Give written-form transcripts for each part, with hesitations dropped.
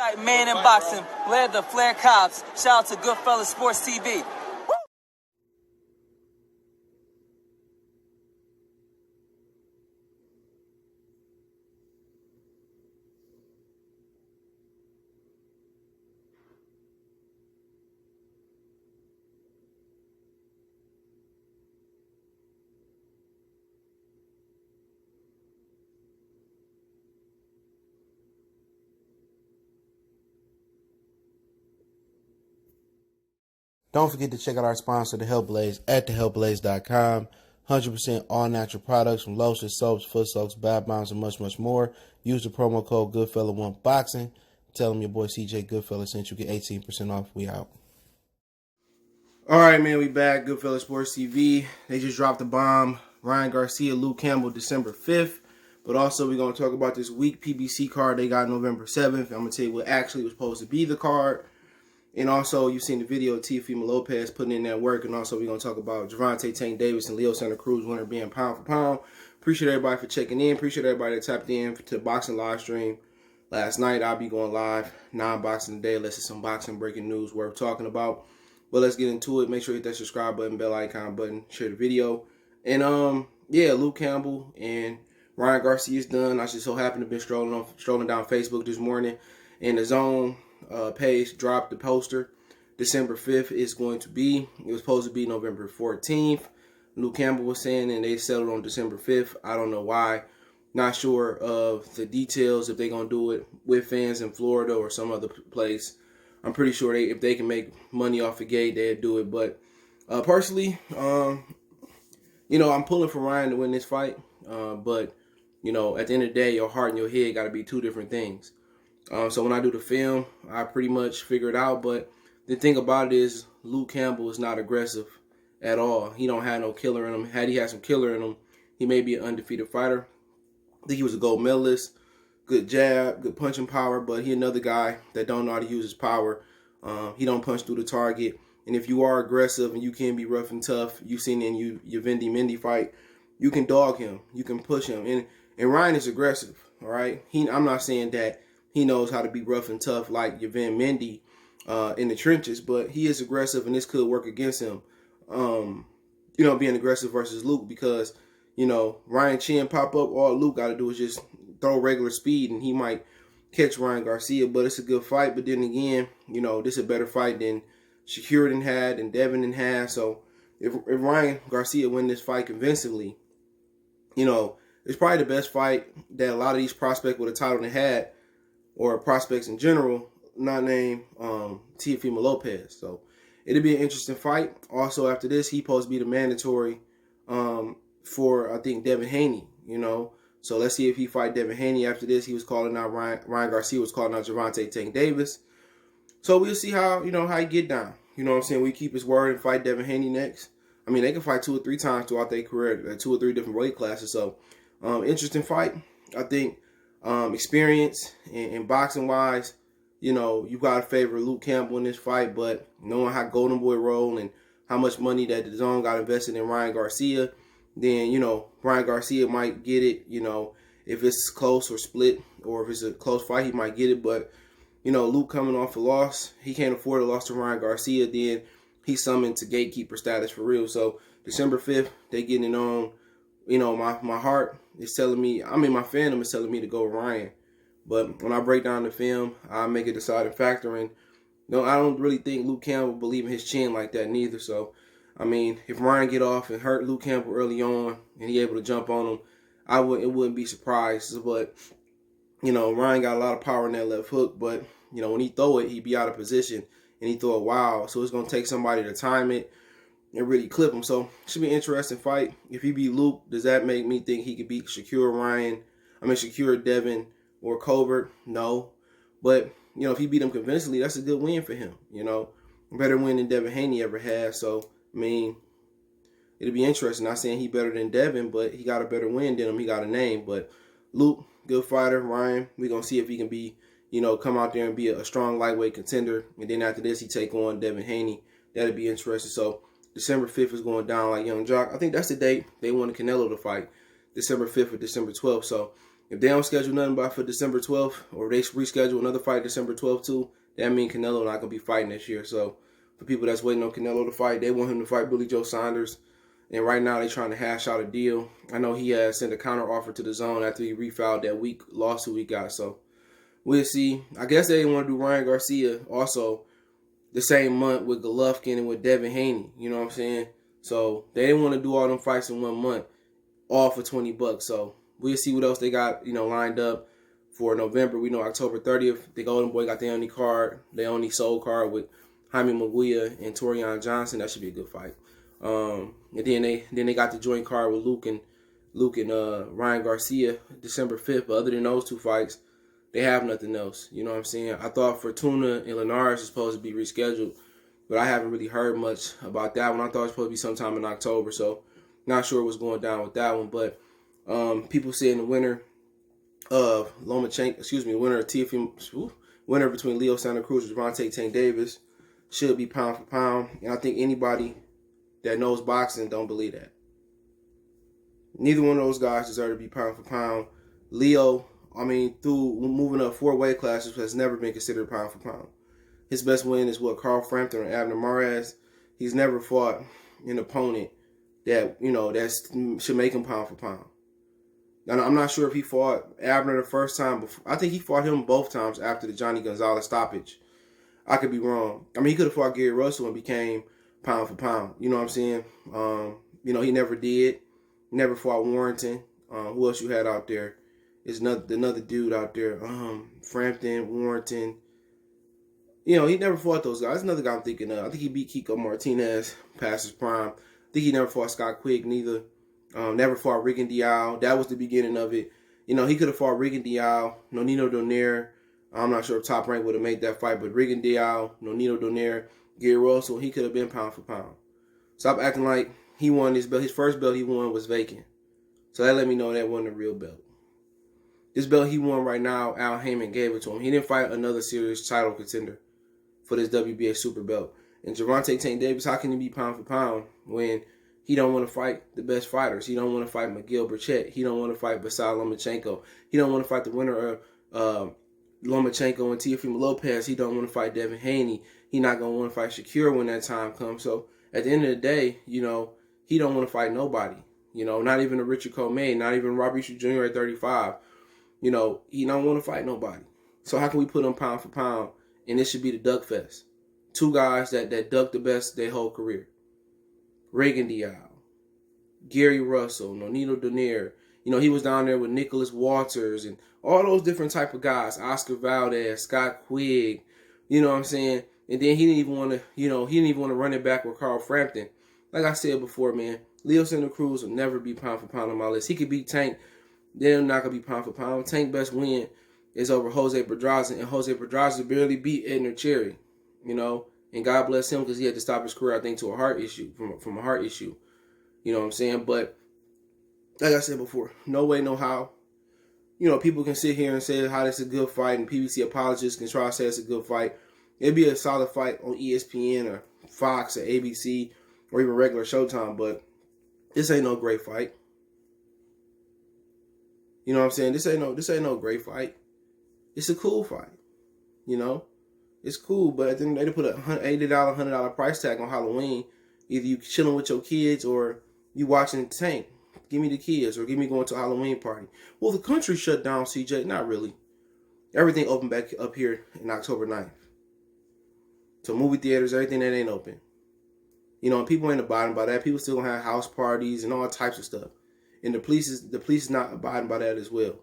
White man in boxing led the Flair Cops. Shout out to Goodfellas Sports TV. Don't forget to check out our sponsor, The Health Blaze, at thehealthblaze.com. 100% all natural products from lotions, soaps, foot soaks, bath bombs, and much, much more. Use the promo code Goodfella1Boxing. Tell them your boy CJ Goodfella sent you. Get 18% off. We out. All right, man, we back. Goodfellas Sports TV. They just dropped the bomb. Ryan Garcia, Luke Campbell, December 5th. But also, we're going to talk about this weak PBC card they got November 7th. I'm going to tell you what actually was supposed to be the card. And also, you've seen the video of Teofimo Lopez putting in that work. And also, we're going to talk about Gevonta, Tank Davis, and Leo Santa Cruz winner being pound for pound. Appreciate everybody for checking in. Appreciate everybody that tapped in to the boxing live stream last night. I'll be going live non-boxing today unless it's some boxing breaking news worth talking about. But let's get into it. Make sure you hit that subscribe button, bell icon button, share the video. And, yeah, Luke Campbell and Ryan Garcia is done. I just so happened to have been strolling down Facebook this morning, and the DAZN page dropped the poster. December 5th is going to be. It was supposed to be November 14th. Luke Campbell was saying, and they settled on December 5th. I don't know why. Not sure of the details, if they're going to do it with fans in Florida or some other place. I'm pretty sure if they can make money off the gate, they'd do it. But personally, you know, I'm pulling for Ryan to win this fight. But, you know, at the end of the day, your heart and your head got to be two different things. So when I do the film, I pretty much figure it out. But the thing about it is Luke Campbell is not aggressive at all. He don't have no killer in him. Had he had some killer in him, he may be an undefeated fighter. I think he was a gold medalist. Good jab, good punching power. But he another guy that don't know how to use his power. He don't punch through the target. And if you are aggressive and you can be rough and tough, you've seen in your Vendi Mendy fight, you can dog him. You can push him. And Ryan is aggressive, all right? I'm not saying that he knows how to be rough and tough like Yvan Mendy in the trenches, but he is aggressive, and this could work against him, you know, being aggressive versus Luke, because, you know, Ryan chin pop up, all Luke got to do is just throw regular speed, and he might catch Ryan Garcia, but it's a good fight. But then again, you know, this is a better fight than Shakur had and Devin had. So if Ryan Garcia win this fight convincingly, you know, it's probably the best fight that a lot of these prospects with a title they had, or prospects in general, not named Teofimo Lopez. So it'll be an interesting fight. Also, after this, he's supposed to be the mandatory for, I think, Devin Haney, you know. So let's see if he fight Devin Haney after this. He was calling out Ryan Garcia was calling out Gevonta, Tank Davis. So we'll see how, you know, how he get down. You know what I'm saying? We keep his word and fight Devin Haney next. I mean, they can fight 2 or 3 times throughout their career, 2 or 3 different weight classes. So interesting fight. I think experience and boxing-wise, you know, you got to favor Luke Campbell in this fight, but knowing how Golden Boy roll and how much money that the DAZN got invested in Ryan Garcia, then, you know, Ryan Garcia might get it, you know, if it's close or split, or if it's a close fight, he might get it. But, you know, Luke coming off a loss, he can't afford a loss to Ryan Garcia, then he's summoned to gatekeeper status for real. So December 5th, they getting it on. You know, my heart is telling me, I mean, my fandom is telling me to go Ryan. But when I break down the film, I make a deciding factor. And, no, I don't really think Luke Campbell believe in his chin like that neither. So, I mean, if Ryan get off and hurt Luke Campbell early on and he able to jump on him, it wouldn't be surprised. But, you know, Ryan got a lot of power in that left hook. But, you know, when he throw it, he be out of position. And he throw it wild. So it's going to take somebody to time it and really clip him. So it should be an interesting fight. If he beat Luke, does that make me think he could beat Shakur, Devin, or Colbert? No. But, you know, if he beat him convincingly, that's a good win for him. You know, better win than Devin Haney ever had. So, I mean, it'll be interesting. Not saying he better than Devin, but he got a better win than him. He got a name. But Luke, good fighter. Ryan, we're going to see if he can be, you know, come out there and be a strong lightweight contender. And then after this, he take on Devin Haney. That'll be interesting. So December 5th is going down like Young Jock. I think that's the date they wanted Canelo to fight, December 5th or December 12th. So If they don't schedule nothing by for December 12th, or they reschedule another fight December 12th too, that means Canelo not gonna be fighting this year. So for people that's waiting on Canelo to fight, they want him to fight Billy Joe Saunders. And right now they're trying to hash out a deal. I know he has sent a counter offer to DAZN after he refiled that weak lawsuit he got. So we'll see. I guess they didn't want to do Ryan Garcia also the same month with Golovkin and with Devin Haney. You know what I'm saying? So they didn't want to do all them fights in 1 month, all for $20. So we'll see what else they got, lined up for November. We know October 30th, the Golden Boy got their only soul card with Jaime Munguia and Torian Johnson. That should be a good fight. And then they got the joint card with Luke and Ryan Garcia December 5th. But other than those 2 fights, they have nothing else. You know what I'm saying? I thought Fortuna and Linares was supposed to be rescheduled, but I haven't really heard much about that one. I thought it was supposed to be sometime in October, so not sure what's going down with that one. But people saying the winner of winner between Leo Santa Cruz and Gevonta Tank Davis should be pound for pound. And I think anybody that knows boxing don't believe that. Neither one of those guys deserve to be pound for pound. Leo, through moving up 4 weight classes, has never been considered pound for pound. His best win is Carl Frampton or Abner Mares. He's never fought an opponent that, that should make him pound for pound. Now, I'm not sure if he fought Abner the first time. I think he fought him both times after the Johnny Gonzalez stoppage. I could be wrong. He could have fought Gary Russell and became pound for pound. You know what I'm saying? He never did. Never fought Warrington. Who else you had out there? There's another dude out there. Frampton, Warrington. He never fought those guys. That's another guy I'm thinking of. I think he beat Kiko Martinez past his prime. I think he never fought Scott Quigg neither. Never fought Rigon Dial. That was the beginning of it. He could have fought Rigon Dial, Nonito Donaire. I'm not sure if Top Rank would have made that fight, but Rigon Dial, Nonito Donaire, Gary Russell, he could have been pound for pound. Stop acting like he won his belt. His first belt he won was vacant. So that let me know that wasn't a real belt. This belt he won right now, Al Heyman gave it to him. He didn't fight another serious title contender for this WBA super belt. And Gevonta Tank Davis, how can he be pound for pound when he don't want to fight the best fighters? He don't want to fight Miguel Burchett. He don't want to fight Vasily Lomachenko. He don't want to fight the winner of Lomachenko and Teofimo Lopez. He don't want to fight Devin Haney. He not going to want to fight Shakur when that time comes. So at the end of the day, he don't want to fight nobody. Not even a Richard Comey, not even Robert Easter Jr. at 35. He don't want to fight nobody. So how can we put him pound for pound? And this should be the Duck Fest. 2 guys that duck the best their whole career. Rigon Dial, Gary Russell, Nonito Donaire. He was down there with Nicholas Walters and all those different type of guys. Oscar Valdez, Scott Quigg. You know what I'm saying? And then he didn't even want to, run it back with Carl Frampton. Like I said before, man, Leo Santa Cruz will never be pound for pound on my list. He could beat Tank. They're not going to be pound for pound. Tank's best win is over Jose Pedraza. And Jose Pedraza barely beat Edner Cherry. And God bless him because he had to stop his career, I think, to a heart issue, from a heart issue. You know what I'm saying? But like I said before, no way, no how. People can sit here and say how this is a good fight, and PBC apologists can try to say it's a good fight. It'd be a solid fight on ESPN or Fox or ABC or even regular Showtime, but this ain't no great fight. You know what I'm saying? This ain't no great fight. It's a cool fight. It's cool, but at the end of the day, they put a $80, $100 price tag on Halloween. Either you chilling with your kids or you watching Tank. Give me the kids or give me going to a Halloween party. Well, the country shut down, CJ. Not really. Everything opened back up here in October 9th. So movie theaters, everything that ain't open. And people ain't abiding by that. People still gonna have house parties and all types of stuff. And the police is not abiding by that as well.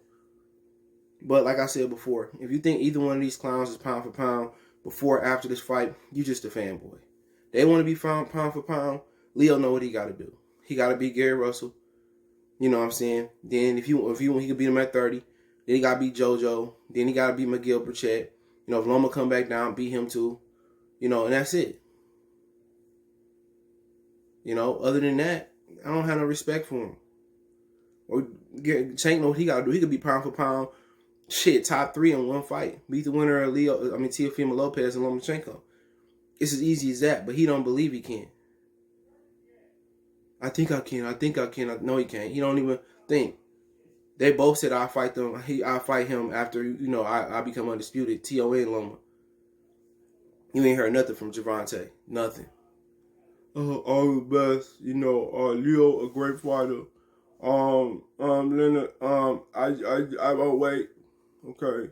But like I said before, if you think either one of these clowns is pound for pound before or after this fight, you just a fanboy. They want to be found pound for pound. Leo know what he got to do. He got to beat Gary Russell. You know what I'm saying? Then if he could beat him at 30, then he got to beat JoJo. Then he got to beat Miguel Burchett. If Loma come back down, beat him too. And that's it. Other than that, I don't have no respect for him. Or Tank know what he got to do. He could be pound for pound. Shit, top 3 in one fight. Beat the winner of Teofimo Lopez and Lomachenko. It's as easy as that, but he don't believe he can. I think I can. No, he can't. He don't even think. They both said I'll fight them. I'll fight him after, you know, I become undisputed. TON Loma. You ain't heard nothing from Gevonta. Nothing. All the best. You know, Leo, a great fighter. Leonard, I won't wait. Okay.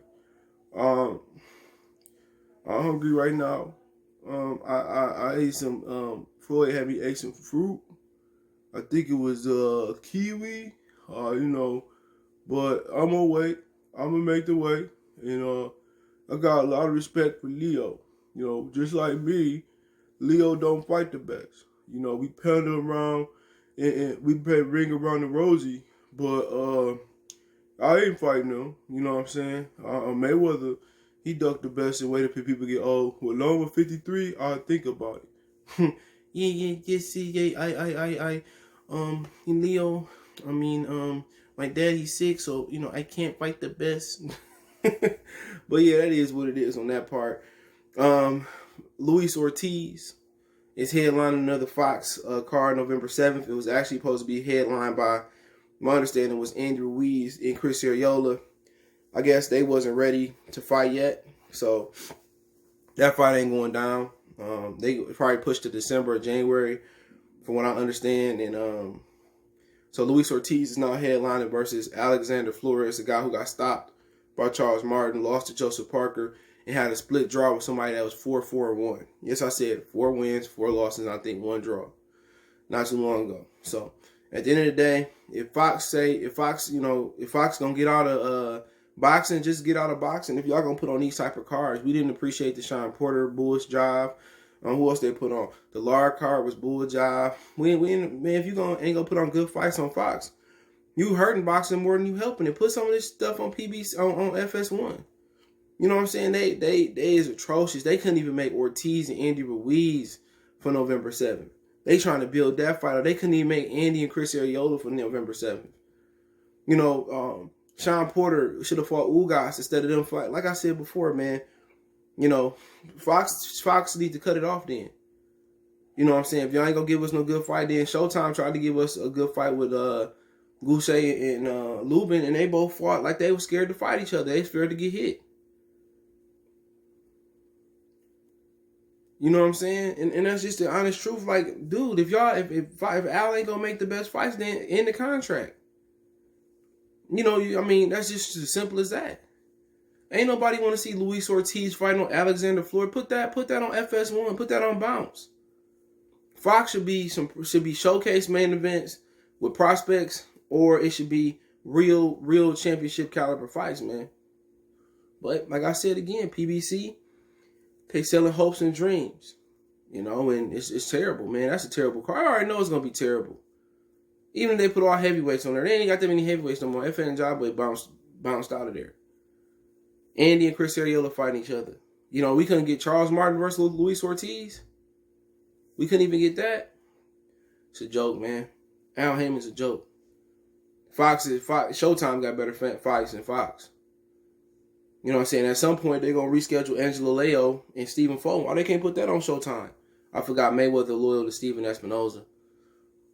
I'm hungry right now. I ate some, Floyd had me ate some fruit. I think it was, kiwi. You know, but I'm gonna wait. I'm gonna make the way. You know, I got a lot of respect for Leo. You know, just like me, Leo don't fight the best. You know, we pander around and we play ring around the rosy, but I ain't fighting him. You know what I'm saying? Mayweather, he ducked the best and waited for people to get old. With Loma 53, I'll think about it. Leo, I mean, my dad, he's sick, so, you know, I can't fight the best. But yeah, that is what it is on that part. Luis Ortiz is headlining another Fox card November 7th. It was actually supposed to be headlined by, my understanding was Andy Ruiz and Chris Ariola. I guess they wasn't ready to fight yet, so that fight ain't going down. They probably pushed to December or January, from what I understand. And so Luis Ortiz is now headlining versus Alexander Flores, the guy who got stopped by Charles Martin, lost to Joseph Parker, and had a split draw with somebody that was 4-4-1. Yes, I said 4 wins, 4 losses, and I think 1 draw. Not too long ago. So at the end of the day, if Fox gonna get out of boxing, just get out of boxing. If y'all gonna put on these type of cards, we didn't appreciate the Sean Porter bullish job. Who else they put on? The Lara card was bull job. Man, if you ain't gonna put on good fights on Fox, you hurting boxing more than you helping it. Put some of this stuff on PBC on FS1. You know what I'm saying? They is atrocious. They couldn't even make Ortiz and Andy Ruiz for November 7th. They trying to build that fight. They couldn't even make Andy and Chris Ariola for November 7th. You know, Sean Porter should have fought Ugas instead of them fight. Like I said before, man, you know, Fox need to cut it off then. You know what I'm saying? If y'all ain't gonna give us no good fight, then Showtime tried to give us a good fight with Garcia and Lubin, and they both fought like they were scared to fight each other. They scared to get hit. You know what I'm saying? And that's just the honest truth. Like, dude, if Al ain't gonna make the best fights, then end the contract. You know, I mean, that's just as simple as that. Ain't nobody want to see Luis Ortiz fighting on Alexander Floyd. Put that on FS1. Put that on Bounce. Fox should be showcase main events with prospects, or it should be real championship caliber fights, man. But like I said again, PBC, they selling hopes and dreams, you know, and it's terrible, man. That's a terrible card. I already know it's gonna be terrible. Even if they put all heavyweights on there, they ain't got that many heavyweights no more. FN and Jabba bounced out of there. Andy and Chris Ariola fighting each other. You know, we couldn't get Charles Martin versus Luis Ortiz. We couldn't even get that. It's a joke, man. Al Heyman's a joke. Showtime got better fights than Fox. You know what I'm saying? At some point, they're going to reschedule Angelo Leo and Stephen Fulton. Why they can't put that on Showtime? I forgot Mayweather loyal to Stephen Espinoza.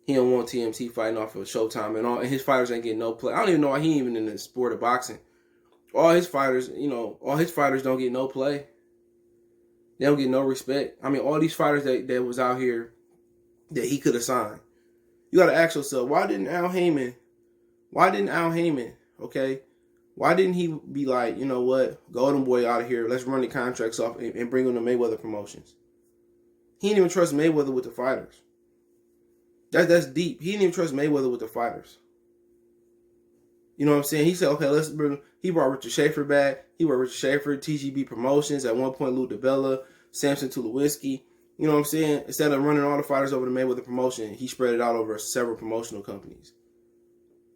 He don't want TMT fighting off of Showtime and his fighters ain't getting no play. I don't even know why he even in the sport of boxing. All his fighters don't get no play. They don't get no respect. I mean, all these fighters that was out here that he could have signed. You got to ask yourself, why didn't Al Heyman, okay? Why didn't he be like, you know what, Golden Boy out of here, let's run the contracts off and bring him to Mayweather Promotions. He didn't even trust Mayweather with the fighters. That's deep. He didn't even trust Mayweather with the fighters. You know what I'm saying? He said, okay, he brought Richard Schaefer back. He brought Richard Schaefer, TGB Promotions, at one point Lou DiBella, Samson Tulowitzki. You know what I'm saying? Instead of running all the fighters over to Mayweather Promotion, he spread it out over several promotional companies.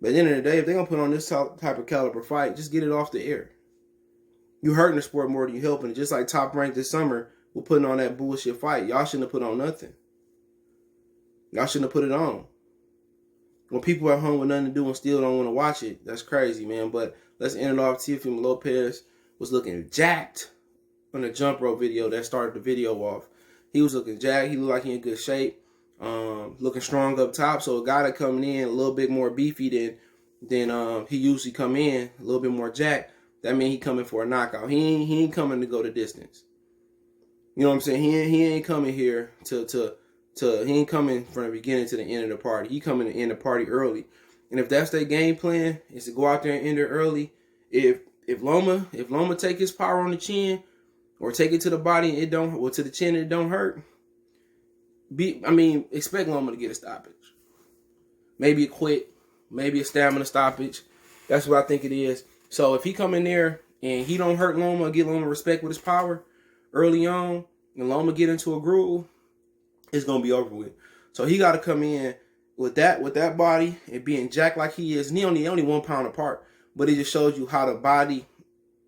But at the end of the day, if they're going to put on this type of caliber fight, just get it off the air. You're hurting the sport more than you're helping it. Just like Top Rank this summer, we're putting on that bullshit fight. Y'all shouldn't have put on nothing. Y'all shouldn't have put it on. When people at home with nothing to do and still don't want to watch it, that's crazy, man. But let's end it off. Teofimo Lopez was looking jacked on the jump rope video that started the video off. He was looking jacked. He looked like he in good shape. Looking strong up top. So a guy that coming in a little bit more beefy than then he usually come in a little bit more jacked. That means he coming for a knockout. He ain't coming to go the distance. You know what I'm saying? He ain't coming here to he ain't coming from the beginning to the end of the party. He coming to end the party early. And if that's their game plan, is to go out there and end it early. If Loma take his power on the chin or take it to the body and to the chin and it don't hurt, expect Loma to get a stoppage. Maybe a quit, maybe a stamina stoppage. That's what I think it is. So if he come in there and he don't hurt Loma, get Loma respect with his power early on, and Loma get into a groove, it's gonna be over with. So he got to come in with that body and being jacked like he is. And he only 1 pound apart, but it just shows you how the body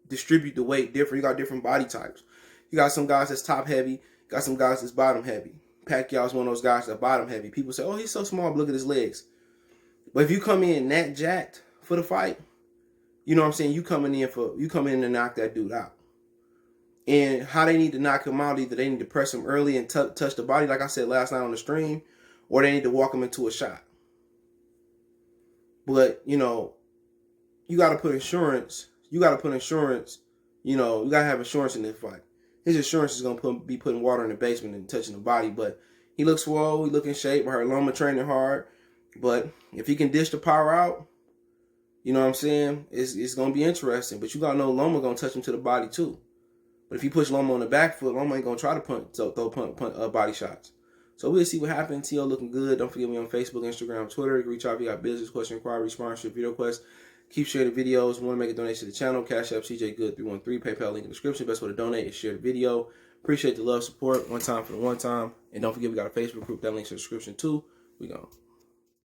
distribute the weight different. You got different body types. You got some guys that's top heavy. Got some guys that's bottom heavy. Pacquiao's one of those guys that's bottom heavy. People say, "Oh, he's so small. Look at his legs." But if you come in that jacked for the fight, you know what I'm saying? You come in to knock that dude out. And how they need to knock him out, either they need to press him early and touch the body, like I said last night on the stream, or they need to walk him into a shot. But, you got to put insurance. You got to have insurance in this fight. His insurance is going to be putting water in the basement and touching the body. But he looks swole. He look in shape. I heard Loma training hard. But if he can dish the power out, you know what I'm saying? It's going to be interesting. But you got to know Loma going to touch him to the body too. But if you push Loma on the back foot, Loma ain't going to try to throw body shots. So we'll see what happens. T.O. looking good. Don't forget me on Facebook, Instagram, Twitter. You can reach out if you got business, question, inquiry, sponsorship, video requests. Keep sharing the videos. Want to make a donation to the channel? Cash App, CJ Good 313. PayPal link in the description. Best way to donate is share the video. Appreciate the love, support. One time for the one time. And don't forget we got a Facebook group. That link's in the description too. We gone.